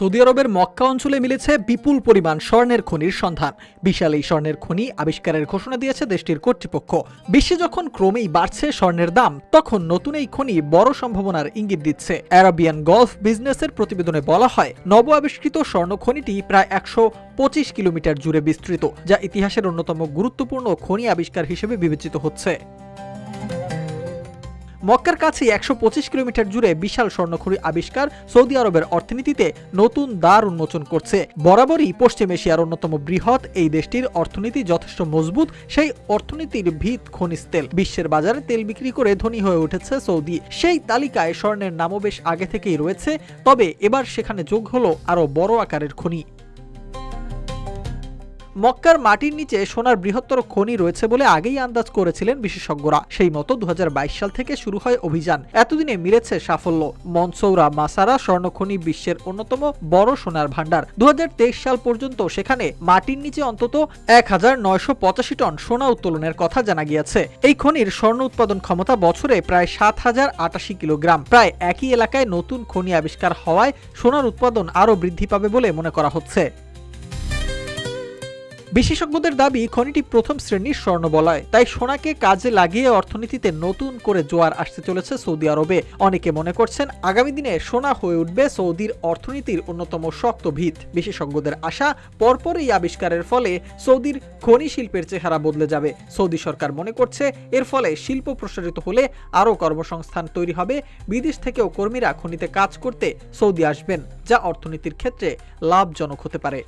Saudi আরবের মক্কা অঞ্চলে মিলেছে বিপুল পরিমাণ স্বর্ণের খনির সন্ধান। বিশাল এই স্বর্ণের খনি আবিষ্কারের ঘোষণা দিয়েছে দেশটির কর্তৃপক্ষ। বিশ্বে যখন ক্রমেই বাড়ছে স্বর্ণের দাম, তখন নতুন এই খনি বড় সম্ভাবনার ইঙ্গিত দিচ্ছে। আরাবিয়ান গলফ বিজনেসের প্রতিবেদনে বলা হয়, নব আবিষ্কৃত স্বর্ণ খনিটি প্রায় 125 কিলোমিটার জুড়ে বিস্তৃত, যা ইতিহাসের অন্যতম গুরুত্বপূর্ণ খনি আবিষ্কার হিসেবে বিবেচিত হচ্ছে। মক্কার কাছে 125 কিলোমিটার জুড়ে বিশাল স্বর্ণখনি আবিষ্কার সৌদি আরবের অর্থনীতিতে নতুন দ্বার উন্মোচন করছে। বরাবরই পশ্চিম এশিয়ার অন্যতম বৃহৎ এই দেশটির অর্থনীতি যথেষ্ট মজবুত। সেই অর্থনীতির ভিত খনিজ তেল। বিশ্বের বাজারে তেল বিক্রি করে ধনী হয়ে উঠেছে সৌদি। সেই তালিকায় স্বর্ণের নামও বেশ আগে থেকেই রয়েছে, তবে এবার সেখানে যোগ হলো আরও বড় আকারের খনি। মক্কার মাটির নিচে সোনার বৃহত্তর খনি রয়েছে বলে আগেই আন্দাজ করেছিলেন বিশেষজ্ঞরা। সেই মতো 2022 সাল থেকে শুরু হয় অভিযান। এতদিনে মিলেছে সাফল্য। মনসৌরা মাসারা স্বর্ণখনি বিশ্বের অন্যতম বড় সোনার ভান্ডার। 2023 সাল পর্যন্ত সেখানে মাটির নিচে অন্তত 1985 টন সোনা উত্তোলনের কথা জানা গিয়েছে। এই খনির স্বর্ণ উৎপাদন ক্ষমতা বছরে প্রায় 7088 কিলোগ্রাম। প্রায় একই এলাকায় নতুন খনি আবিষ্কার হওয়ায় সোনার উৎপাদন আরও বৃদ্ধি পাবে বলে মনে করা হচ্ছে। বিশেষজ্ঞদের দাবি, খনিটি প্রথম শ্রেণীর স্বর্ণ বলয়, তাই সোনাকে কাজে লাগিয়ে অর্থনীতিতে নতুন করে জোয়ার আসতে চলেছে সৌদি আরবে। অনেকে মনে করছেন আগামী দিনে সোনা হয়ে উঠবে সৌদির অর্থনীতির অন্যতম শক্ত ভিত। বিশেষজ্ঞদের আশা, পরপর এই আবিষ্কারের ফলে সৌদির খনি শিল্পের চেহারা বদলে যাবে। সৌদি সরকার মনে করছে এর ফলে শিল্প প্রসারিত হলে আরও কর্মসংস্থান তৈরি হবে। বিদেশ থেকেও কর্মীরা খনিতে কাজ করতে সৌদি আসবেন, যা অর্থনীতির ক্ষেত্রে লাভজনক হতে পারে।